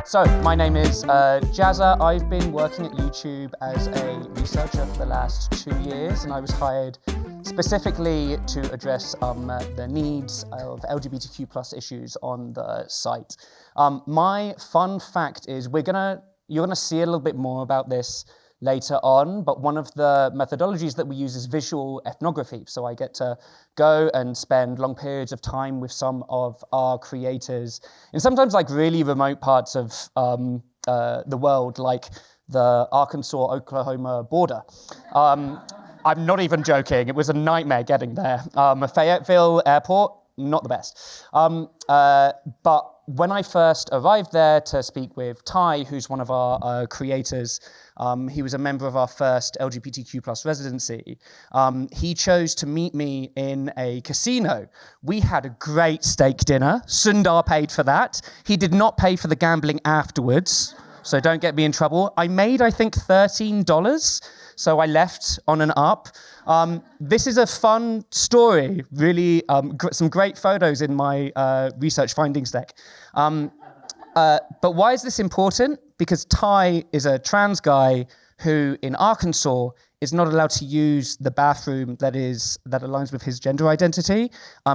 So, my name is Jazza. I've been working at YouTube as a researcher for the last 2 years, and I was hired specifically to address the needs of LGBTQ+ issues on the site. My fun fact is you're gonna see a little bit more about this later on, but one of the methodologies that we use is visual ethnography. So I get to go and spend long periods of time with some of our creators in sometimes like really remote parts of the world, like the Arkansas-Oklahoma border. I'm not even joking, it was a nightmare getting there. Fayetteville Airport, not the best. But when I first arrived there to speak with Ty, who's one of our creators, he was a member of our first LGBTQ+ residency. He chose to meet me in a casino. We had a great steak dinner. Sundar paid for that. He did not pay for the gambling afterwards, so don't get me in trouble. I made, I think, $13, so I left on an up. This is a fun story, really, some great photos in my research findings deck. But why is this important? Because Ty is a trans guy who, in Arkansas, is not allowed to use the bathroom that aligns with his gender identity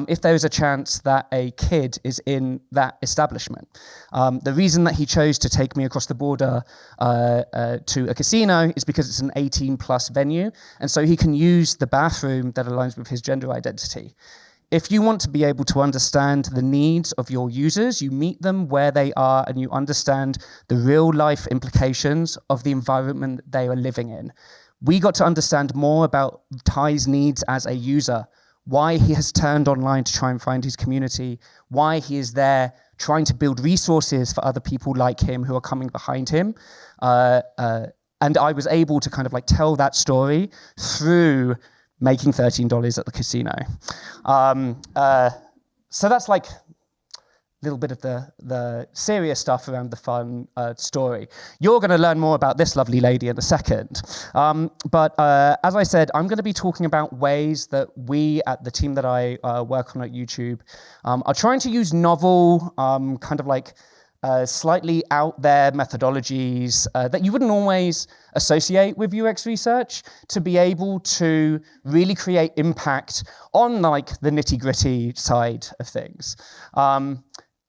if there is a chance that a kid is in that establishment. The reason that he chose to take me across the border to a casino is because it's an 18+ venue, and so he can use the bathroom that aligns with his gender identity. If you want to be able to understand the needs of your users, you meet them where they are and you understand the real life implications of the environment they are living in. We got to understand more about Ty's needs as a user, why he has turned online to try and find his community, why he is there trying to build resources for other people like him who are coming behind him. And I was able to kind of like tell that story through making $13 at the casino. So that's like a little bit of the serious stuff around the fun story. You're going to learn more about this lovely lady in a second. But as I said, I'm going to be talking about ways that we at the team that I work on at YouTube are trying to use novel, kind of like slightly out there methodologies that you wouldn't always associate with UX research to be able to really create impact on like the nitty-gritty side of things.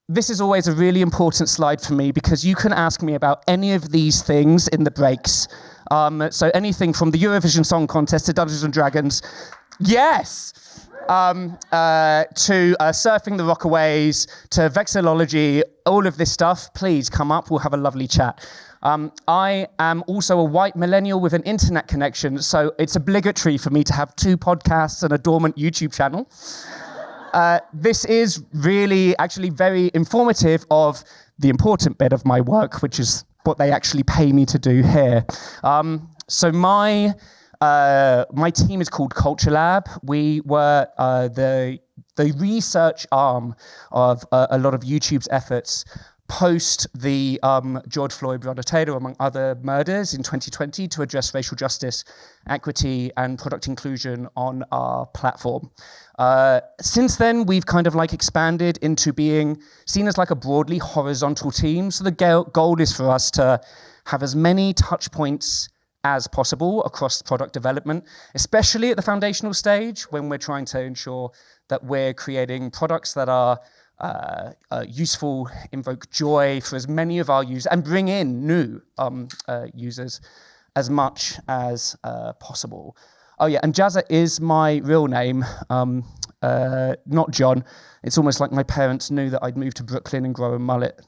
This is always a really important slide for me because you can ask me about any of these things in the breaks. So anything from the Eurovision Song Contest to Dungeons and Dragons, yes! To surfing the Rockaways, to vexillology, all of this stuff, please come up, we'll have a lovely chat. I am also a white millennial with an internet connection, so it's obligatory for me to have 2 podcasts and a dormant YouTube channel. This is really actually very informative of the important bit of my work, which is what they actually pay me to do here. So my team is called Culture Lab. We were the research arm of a lot of YouTube's efforts post the George Floyd, Breonna Taylor, among other murders in 2020 to address racial justice, equity, and product inclusion on our platform. Since then, we've kind of like expanded into being seen as like a broadly horizontal team. So the goal is for us to have as many touch points as possible across product development, especially at the foundational stage when we're trying to ensure that we're creating products that are useful, invoke joy for as many of our users, and bring in new users as much as possible. Oh yeah, and Jazza is my real name, not John. It's almost like my parents knew that I'd moved to Brooklyn and grow a mullet.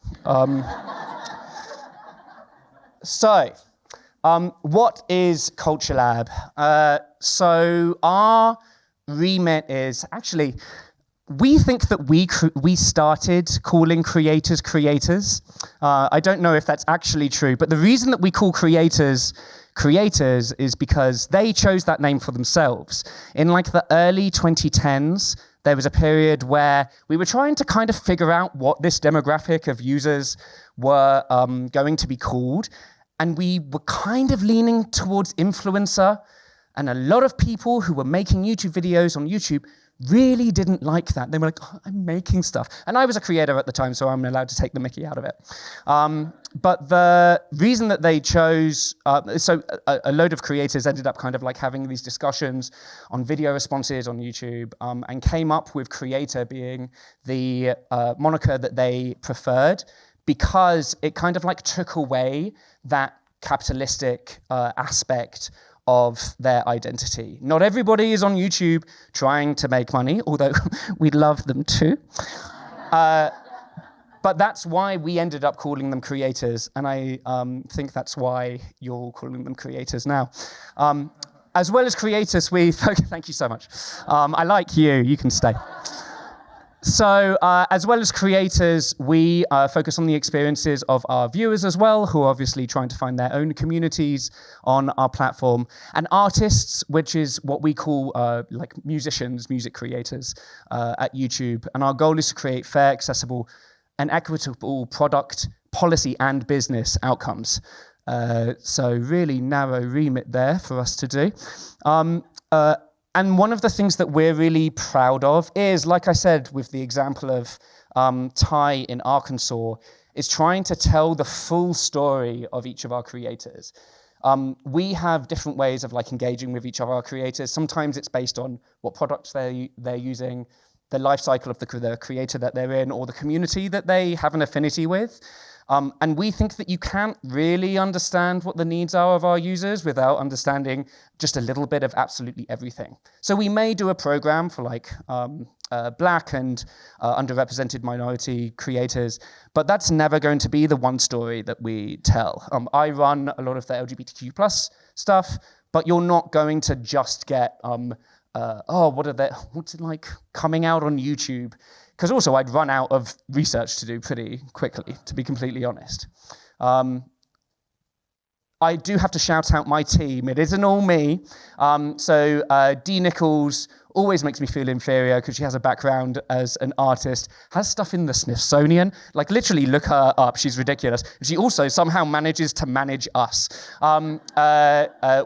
What is Culture Lab? So our remit is actually, we think that we started calling creators creators. I don't know if that's actually true, but the reason that we call creators creators is because they chose that name for themselves. In like the early 2010s, there was a period where we were trying to kind of figure out what this demographic of users were going to be called. And we were kind of leaning towards influencer, and a lot of people who were making YouTube videos on YouTube really didn't like that. They were like, oh, I'm making stuff. And I was a creator at the time, so I'm allowed to take the mickey out of it. But the reason that they chose, a load of creators ended up kind of like having these discussions on video responses on YouTube, and came up with creator being the moniker that they preferred, because it kind of like took away that capitalistic aspect of their identity. Not everybody is on YouTube trying to make money, although we'd love them too. But that's why we ended up calling them creators, and I think that's why you're all calling them creators now. As well as creators, thank you so much. I like you, you can stay. So as well as creators, we focus on the experiences of our viewers as well, who are obviously trying to find their own communities on our platform, and artists, which is what we call like musicians, music creators at YouTube. And our goal is to create fair, accessible, and equitable product, policy, and business outcomes. So really narrow remit there for us to do. And one of the things that we're really proud of is, like I said, with the example of Ty in Arkansas, is trying to tell the full story of each of our creators. We have different ways of like engaging with each of our creators. Sometimes it's based on what products they're using, the life cycle of the creator that they're in, or the community that they have an affinity with. And we think that you can't really understand what the needs are of our users without understanding just a little bit of absolutely everything. So we may do a program for like Black and underrepresented minority creators, but that's never going to be the one story that we tell. I run a lot of the LGBTQ+ stuff, but you're not going to just get what's it like coming out on YouTube? Because also I'd run out of research to do pretty quickly, to be completely honest. I do have to shout out my team. It isn't all me. Dee Nichols always makes me feel inferior because she has a background as an artist, has stuff in the Smithsonian. Like literally look her up, she's ridiculous. She also somehow manages to manage us.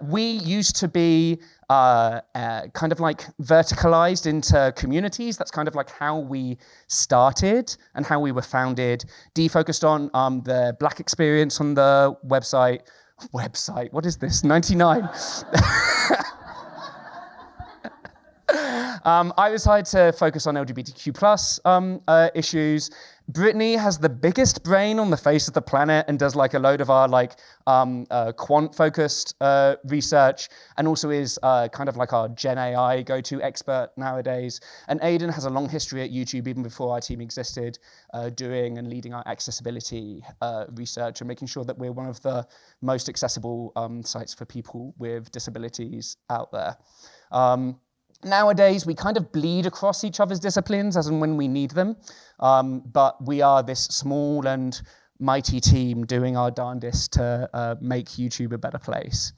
We used to be kind of like verticalized into communities. That's kind of like how we started and how we were founded. Dee focused on the Black experience on the website, what is this, 99? I was hired to focus on LGBTQ+ issues. Brittany has the biggest brain on the face of the planet and does like a load of our like quant-focused research, and also is kind of like our Gen AI go-to expert nowadays. And Aidan has a long history at YouTube, even before our team existed, doing and leading our accessibility research and making sure that we're one of the most accessible sites for people with disabilities out there. Nowadays, we kind of bleed across each other's disciplines as and when we need them, but we are this small and mighty team doing our darndest to make YouTube a better place.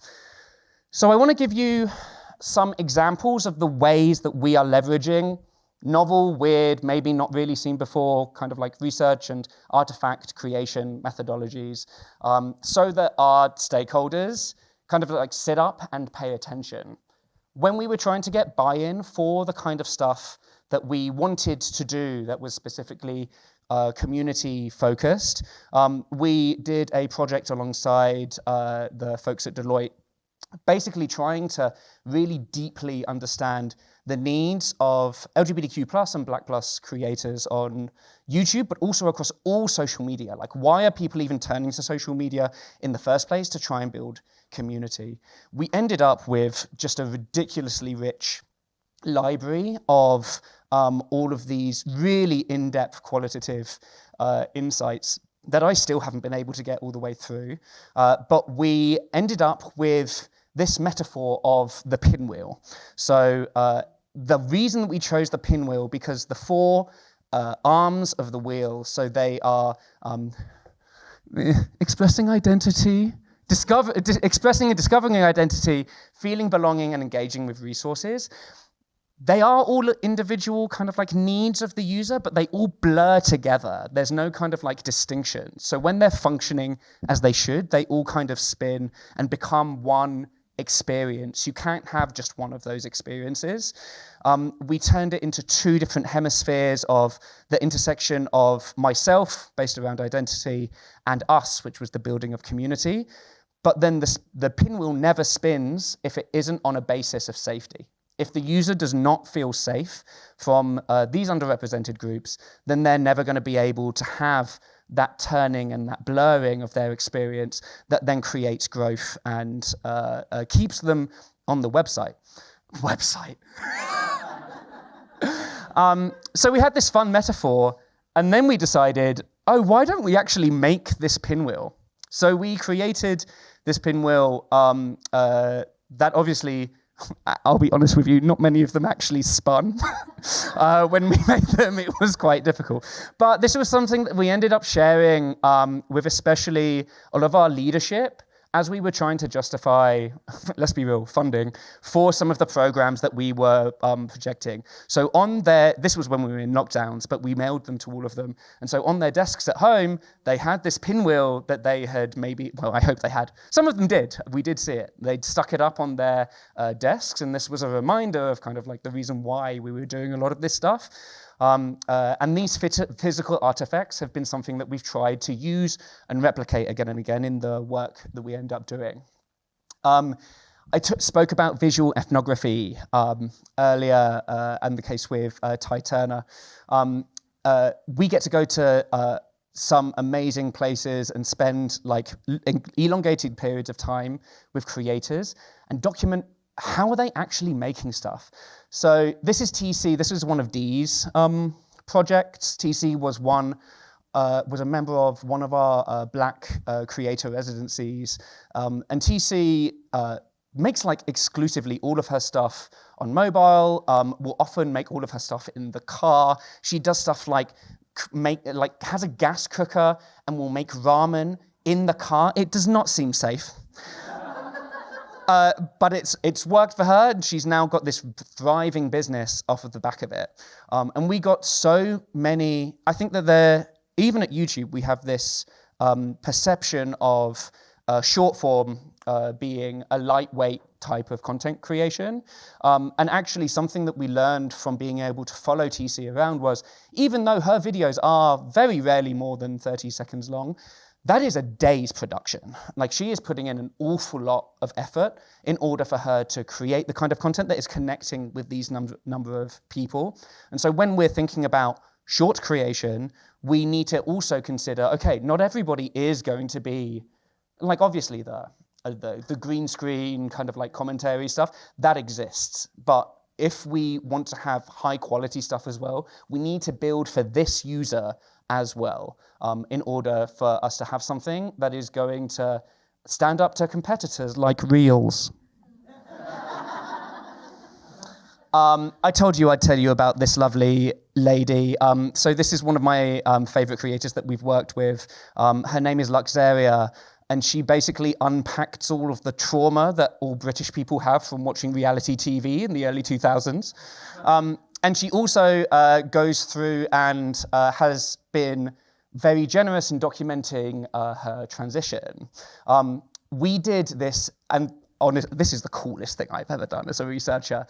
So I want to give you some examples of the ways that we are leveraging novel, weird, maybe not really seen before, kind of like research and artifact creation methodologies, so that our stakeholders kind of like sit up and pay attention. When we were trying to get buy-in for the kind of stuff that we wanted to do that was specifically community-focused, we did a project alongside the folks at Deloitte, basically trying to really deeply understand the needs of LGBTQ+ and Black+ creators on YouTube, but also across all social media. Like, why are people even turning to social media in the first place to try and build community? We ended up with just a ridiculously rich library of all of these really in-depth qualitative insights that I still haven't been able to get all the way through. But we ended up with this metaphor of the pinwheel. So the reason that we chose the pinwheel, because the four arms of the wheel, so they are expressing identity, expressing and discovering identity, feeling belonging, and engaging with resources. They are all individual kind of like needs of the user, but they all blur together. There's no kind of like distinction. So when they're functioning as they should, they all kind of spin and become one experience. You can't have just one of those experiences. We turned it into 2 different hemispheres of the intersection of myself, based around identity, and us, which was the building of community. But then the pinwheel never spins if it isn't on a basis of safety. If the user does not feel safe from these underrepresented groups, then they're never going to be able to have that turning and that blurring of their experience that then creates growth and keeps them on the website. So we had this fun metaphor, and then we decided, oh, why don't we actually make this pinwheel? So we created this pinwheel that obviously, I'll be honest with you, not many of them actually spun. When we made them, it was quite difficult. But this was something that we ended up sharing with especially all of our leadership as we were trying to justify, let's be real, funding for some of the programs that we were projecting. So on their, this was when we were in lockdowns, but we mailed them to all of them. And so on their desks at home, they had this pinwheel that they had maybe, well, I hope they had. Some of them did. We did see it. They'd stuck it up on their desks, and this was a reminder of kind of like the reason why we were doing a lot of this stuff. And these physical artifacts have been something that we've tried to use and replicate again and again in the work that we end up doing. I spoke about visual ethnography earlier, and the case with Ty Turner. We get to go to some amazing places and spend like elongated periods of time with creators and document how are they actually making stuff. So this is TC. This is one of Dee's projects. TC was a member of one of our Black creator residencies, and TC makes like exclusively all of her stuff on mobile. Will often make all of her stuff in the car. She does stuff like has a gas cooker and will make ramen in the car. It does not seem safe. But it's worked for her, and she's now got this thriving business off of the back of it. And we got so many, I think that even at YouTube, we have this perception of short form being a lightweight type of content creation. And actually something that we learned from being able to follow TC around was, even though her videos are very rarely more than 30 seconds long, that is a day's production. Like, she is putting in an awful lot of effort in order for her to create the kind of content that is connecting with these number of people. And so when we're thinking about short creation, we need to also consider, okay, not everybody is going to be, like, obviously the green screen kind of like commentary stuff, that exists. But if we want to have high quality stuff as well, we need to build for this user as well, in order for us to have something that is going to stand up to competitors like Reels. I told you I'd tell you about this lovely lady. So this is one of my favorite creators that we've worked with. Her name is Luxaria, and she basically unpacked all of the trauma that all British people have from watching reality TV in the early 2000s. And she also goes through and has been very generous in documenting her transition. We did this, and this is the coolest thing I've ever done as a researcher.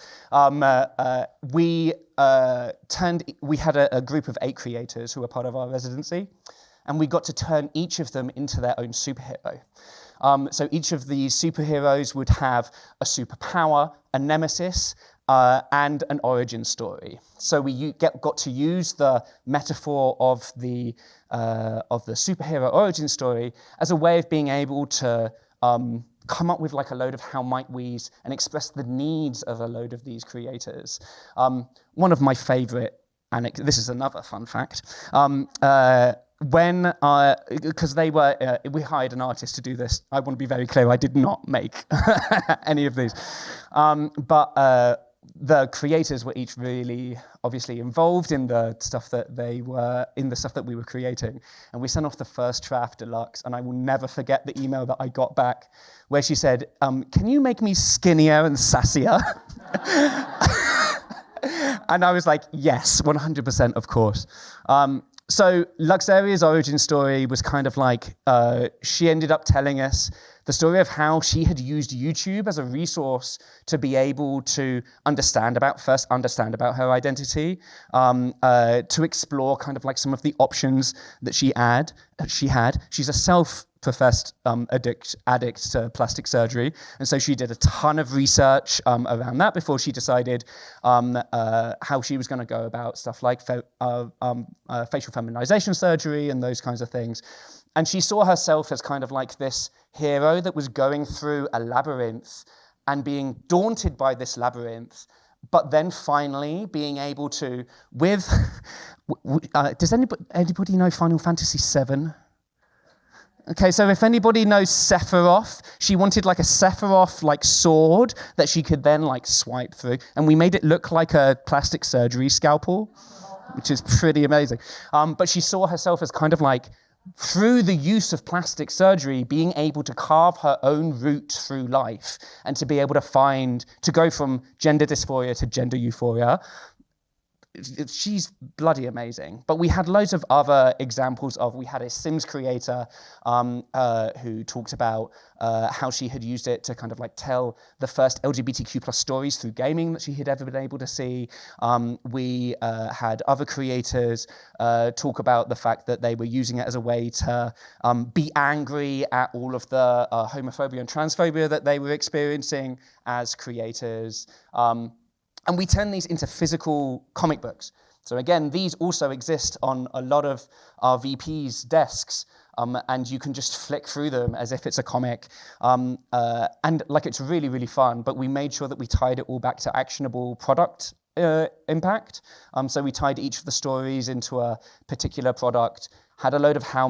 We had a group of 8 creators who were part of our residency, and we got to turn each of them into their own superhero. So each of these superheroes would have a superpower, a nemesis, and an origin story. So we got to use the metaphor of the superhero origin story as a way of being able to come up with like a load of how might we's and express the needs of a load of these creators. One of my favorite, and this is another fun fact, because we hired an artist to do this. I want to be very clear, I did not make any of these. But the creators were each really obviously involved in the stuff that we were creating. And we sent off the first draft deluxe, and I will never forget the email that I got back where she said, can you make me skinnier and sassier? And I was like, yes, 100%, of course. So Luxuria's origin story was kind of like, she ended up telling us the story of how she had used YouTube as a resource to be able to understand about her identity, to explore kind of like some of the options that she had. She's a self-professed addict to plastic surgery, and so she did a ton of research around that before she decided how she was going to go about stuff like facial feminization surgery and those kinds of things. And she saw herself as kind of like this hero that was going through a labyrinth and being daunted by this labyrinth, but then finally being able to, does anybody know Final Fantasy VII? Okay, so if anybody knows Sephiroth, she wanted like a Sephiroth like sword that she could then like swipe through, and we made it look like a plastic surgery scalpel, which is pretty amazing. But she saw herself as kind of like, through the use of plastic surgery, being able to carve her own route through life and to be able to go from gender dysphoria to gender euphoria. She's bloody amazing. But we had loads of other examples we had a Sims creator who talked about how she had used it to kind of like tell the first LGBTQ plus stories through gaming that she had ever been able to see. We had other creators talk about the fact that they were using it as a way to be angry at all of the homophobia and transphobia that they were experiencing as creators. And we turn these into physical comic books. So again, these also exist on a lot of our VPs' desks, and you can just flick through them as if it's a comic. And like, it's really, really fun, but we made sure that we tied it all back to actionable product impact. So we tied each of the stories into a particular product, had a load of how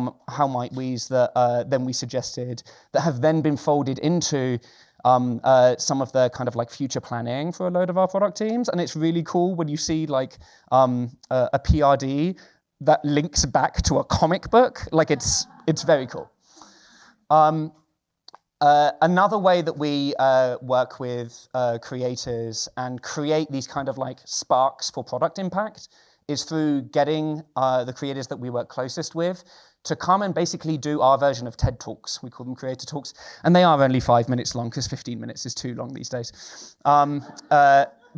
might we's that then we suggested that have then been folded into some of the kind of like future planning for a load of our product teams. And it's really cool when you see like a PRD that links back to a comic book. Like, it's very cool. Another way that we work with creators and create these kind of like sparks for product impact is through getting the creators that we work closest with to come and basically do our version of TED Talks. We call them creator talks, and they are only 5 minutes long because 15 minutes is too long these days.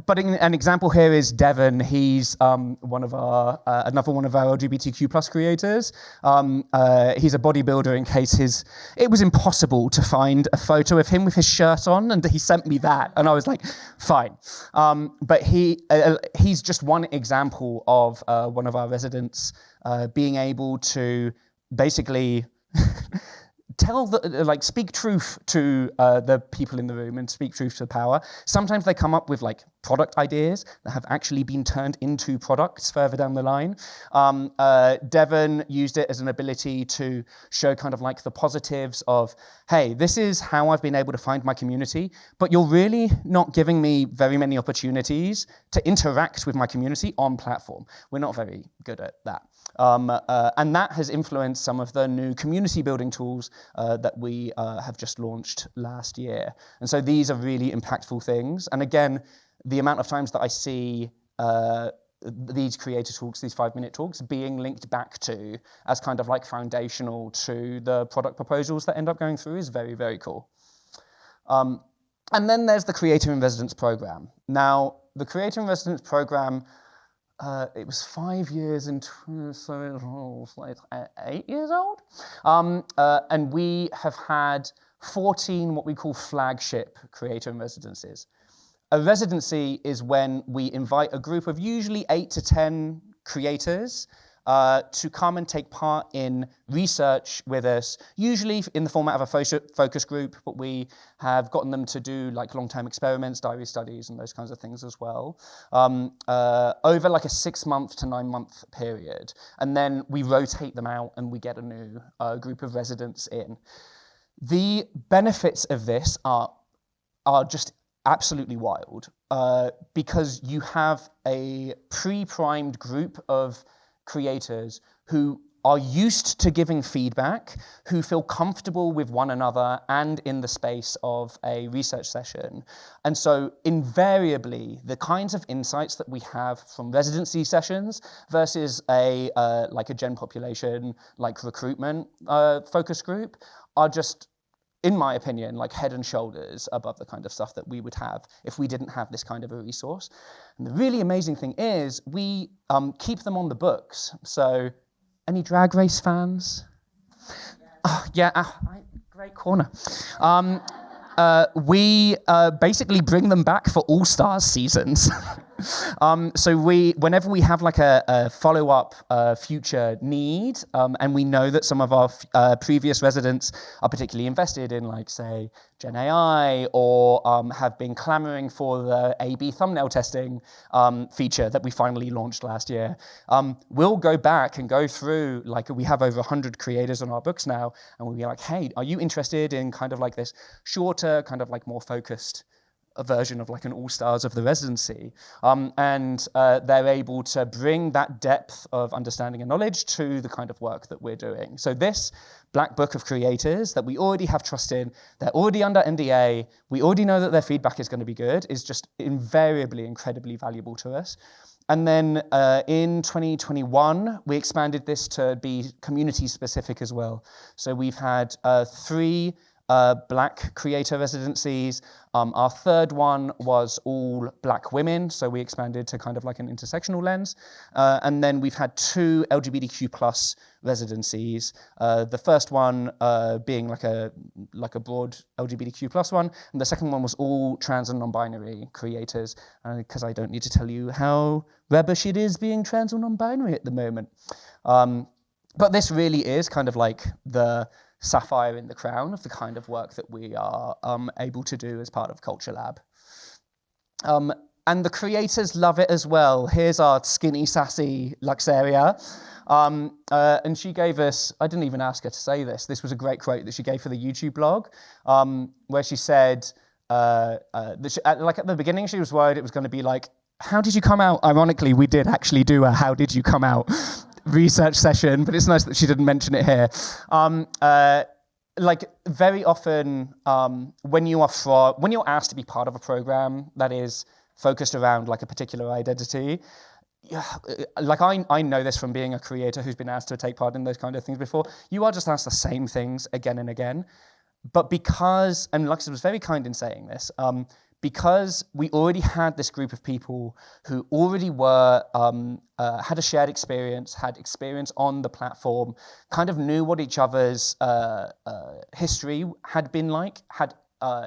But an example here is Devon. He's another one of our LGBTQ plus creators. He's a bodybuilder. In case it was impossible to find a photo of him with his shirt on, and he sent me that, and I was like, fine. But he's just one example of one of our residents being able to basically speak truth to the people in the room and speak truth to the power. Sometimes they come up with like product ideas that have actually been turned into products further down the line. Devon used it as an ability to show kind of like the positives of, hey, this is how I've been able to find my community, but you're really not giving me very many opportunities to interact with my community on platform. We're not very good at that. And that has influenced some of the new community building tools that we have just launched last year. And so these are really impactful things. And again, the amount of times that I see these creator talks, these 5-minute talks, being linked back to as kind of like foundational to the product proposals that end up going through is very, very cool. And then there's the Creator in Residence program. Now, the Creator in Residence program, it was 5 years into, so it's like 8 years old. And we have had 14 what we call flagship Creator in Residences. A residency is when we invite a group of usually 8 to 10 creators to come and take part in research with us, usually in the format of a focus group, but we have gotten them to do like long-term experiments, diary studies, and those kinds of things as well, over like a 6-month to 9-month period. And then we rotate them out and we get a new group of residents in. The benefits of this are just absolutely wild, because you have a pre-primed group of creators who are used to giving feedback, who feel comfortable with one another and in the space of a research session. And so invariably, the kinds of insights that we have from residency sessions versus a gen population, like recruitment focus group, are just, in my opinion, like head and shoulders above the kind of stuff that we would have if we didn't have this kind of a resource. And the really amazing thing is we keep them on the books. So any Drag Race fans? Oh, yeah, great corner. We basically bring them back for All-Stars seasons. So whenever we have like a follow-up future need, and we know that some of our previous residents are particularly invested in, like, say, Gen AI, or have been clamoring for the A/B thumbnail testing feature that we finally launched last year, we'll go back and go through, like, we have over 100 creators on our books now, and we'll be like, hey, are you interested in kind of like this shorter, kind of like more focused a version of like an all-stars of the residency, and they're able to bring that depth of understanding and knowledge to the kind of work that we're doing. So this black book of creators that we already have trust in, they're already under NDA, we already know that their feedback is going to be good, is just invariably incredibly valuable to us. And then in 2021, we expanded this to be community specific as well. So we've had 3 Black creator residencies. Our third one was all Black women, so we expanded to kind of like an intersectional lens. And then we've had 2 LGBTQ plus residencies. The first one being like a broad LGBTQ plus one, and the second one was all trans and non-binary creators, because I don't need to tell you how rubbish it is being trans or non-binary at the moment. But this really is kind of like the sapphire in the crown of the kind of work that we are able to do as part of Culture Lab. And the creators love it as well. Here's our skinny, sassy Luxaria. And she gave us, I didn't even ask her to say this, this was a great quote that she gave for the YouTube blog, where she said, that she, at the beginning she was worried it was going to be like, how did you come out? Ironically, we did actually do a how did you come out research session, but it's nice that she didn't mention it here. Like very often, when you're asked to be part of a program that is focused around like a particular identity, like I know this from being a creator who's been asked to take part in those kind of things before, you are just asked the same things again and again. But because, and Lux was very kind in saying this, because we already had this group of people who already were, had a shared experience, had experience on the platform, kind of knew what each other's history had been like, had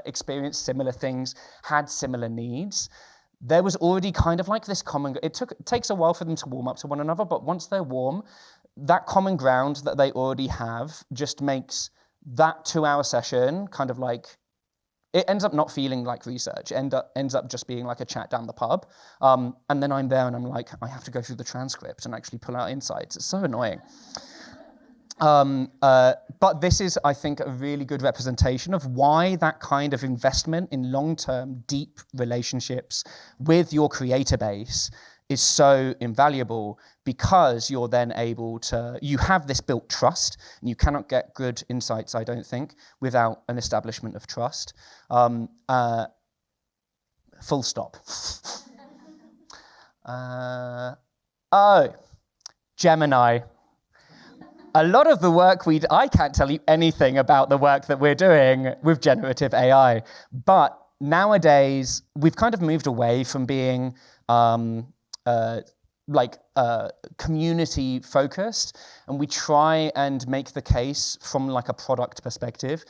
experienced similar things, had similar needs. There was already kind of like this common, it takes a while for them to warm up to one another, but once they're warm, that common ground that they already have just makes that 2-hour session kind of like, it ends up not feeling like research, ends up just being like a chat down the pub. And then I'm there and I'm like, I have to go through the transcript and actually pull out insights. It's so annoying. But this is, I think, a really good representation of why that kind of investment in long-term, deep relationships with your creator base is so invaluable, because you're then able to, you have this built trust, and you cannot get good insights, I don't think, without an establishment of trust. Full stop. Oh, Gemini. A lot of the work I can't tell you anything about the work that we're doing with generative AI, but nowadays we've kind of moved away from being community focused, and we try and make the case from like a product perspective,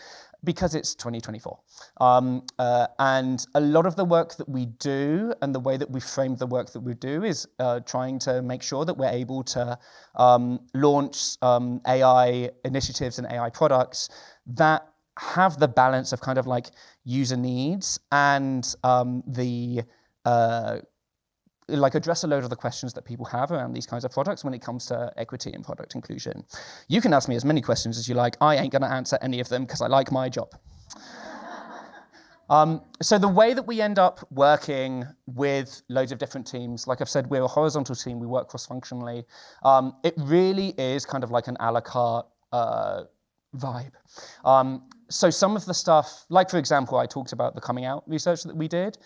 because it's 2024. And a lot of the work that we do and the way that we frame the work that we do is trying to make sure that we're able to launch AI initiatives and AI products that have the balance of kind of like user needs and like address a load of the questions that people have around these kinds of products when it comes to equity and product inclusion. You can ask me as many questions as you like. I ain't going to answer any of them because I like my job. So the way that we end up working with loads of different teams, like I've said, we're a horizontal team, we work cross-functionally. It really is kind of like an a la carte vibe. So some of the stuff, like for example, I talked about the coming out research that we did.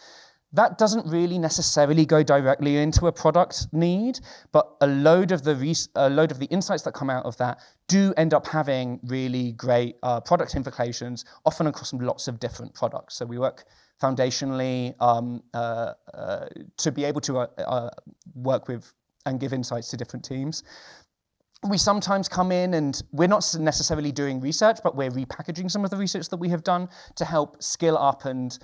That doesn't really necessarily go directly into a product need, but a load of the insights that come out of that do end up having really great product implications, often across lots of different products. So we work foundationally to be able to work with and give insights to different teams. We sometimes come in and we're not necessarily doing research, but we're repackaging some of the research that we have done to help skill up and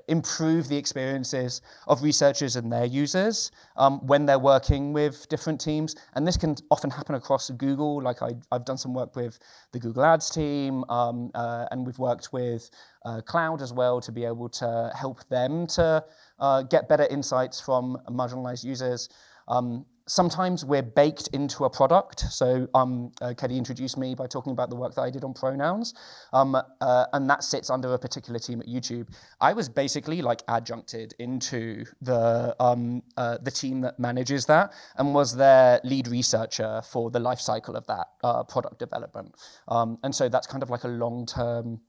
improve the experiences of researchers and their users when they're working with different teams. And this can often happen across Google. Like I've done some work with the Google Ads team, and we've worked with Cloud as well to be able to help them to get better insights from marginalized users. Sometimes we're baked into a product. So Keddy introduced me by talking about the work that I did on pronouns, and that sits under a particular team at YouTube. I was basically like adjuncted into the team that manages that and was their lead researcher for the life cycle of that product development. And so that's kind of like a long-term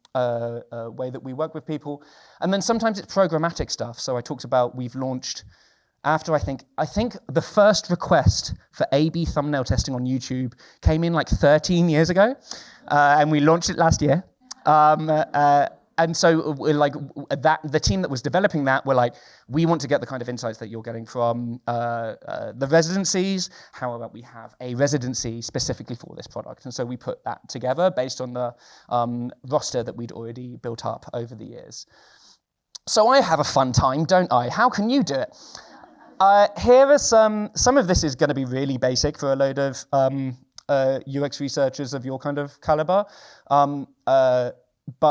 way that we work with people. And then sometimes it's programmatic stuff. So I talked about we've launched, after I think the first request for A/B thumbnail testing on YouTube came in like 13 years ago, and we launched it last year. And so we're like the team that was developing that were like, we want to get the kind of insights that you're getting from the residencies. How about we have a residency specifically for this product? And so we put that together based on the roster that we'd already built up over the years. So I have a fun time, don't I? How can you do it? Here are some of this is going to be really basic for a load of UX researchers of your kind of caliber, but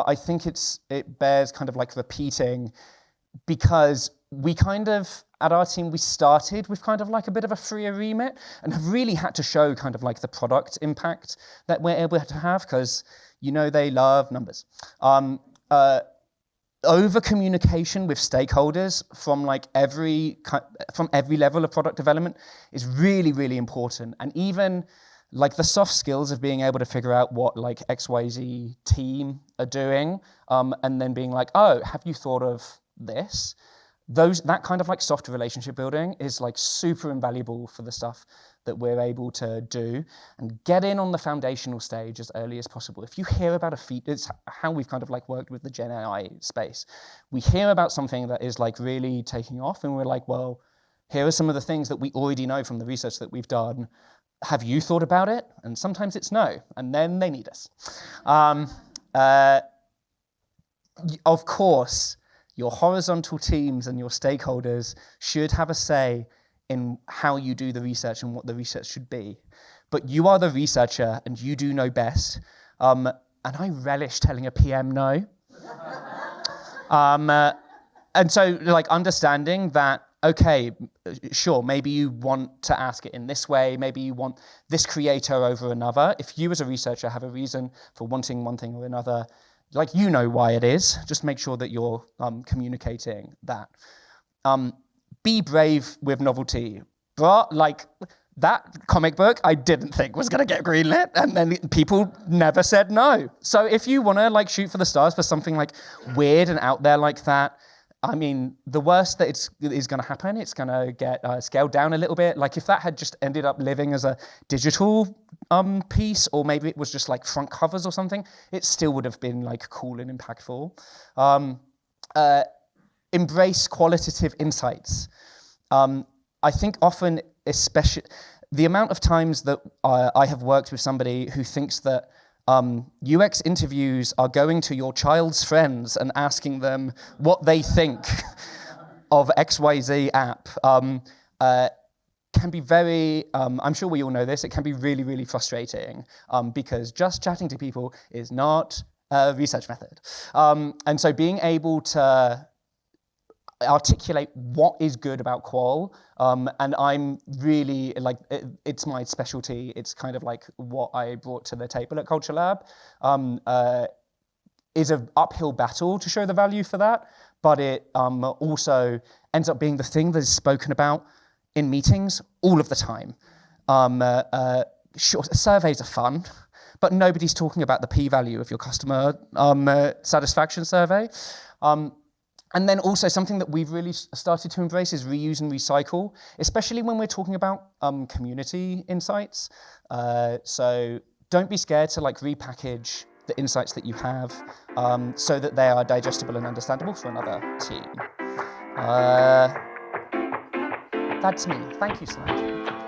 I think it bears kind of like repeating, because we kind of, at our team, we started with kind of like a bit of a freer remit and have really had to show kind of like the product impact that we're able to have, because they love numbers. Over communication with stakeholders from every level of product development is really, really important. And even like the soft skills of being able to figure out what like XYZ team are doing, and then being like, oh, have you thought of this? That kind of like soft relationship building is like super invaluable for the stuff that we're able to do, and get in on the foundational stage as early as possible. If you hear about a feature, it's how we've kind of like worked with the Gen AI space. We hear about something that is like really taking off, and we're like, well, here are some of the things that we already know from the research that we've done. Have you thought about it? And sometimes it's no, and then they need us. Of course, your horizontal teams and your stakeholders should have a say in how you do the research and what the research should be. But you are the researcher and you do know best. And I relish telling a PM no. And so like understanding that, okay, sure, maybe you want to ask it in this way, maybe you want this creator over another. If you as a researcher have a reason for wanting one thing or another, like why it is, just make sure that you're communicating that. Be brave with novelty. But like that comic book, I didn't think was going to get greenlit, and then people never said no. So if you want to like shoot for the stars for something like weird and out there like that, I mean, the worst that is going to happen, it's going to get scaled down a little bit. Like if that had just ended up living as a digital piece, or maybe it was just like front covers or something, it still would have been like cool and impactful. Embrace qualitative insights. I think often, especially the amount of times that I have worked with somebody who thinks that UX interviews are going to your child's friends and asking them what they think of XYZ app can be very, I'm sure we all know this, it can be really, really frustrating because just chatting to people is not a research method. And so being able to articulate what is good about qual, and I'm really like it's my specialty. It's kind of like what I brought to the table at Culture Lab. is an uphill battle to show the value for that, but it also ends up being the thing that is spoken about in meetings all of the time. Sure, surveys are fun, but nobody's talking about the p-value of your customer satisfaction survey. And then also something that we've really started to embrace is reuse and recycle, especially when we're talking about community insights. So don't be scared to like repackage the insights that you have so that they are digestible and understandable for another team. That's me. Thank you, Samantha.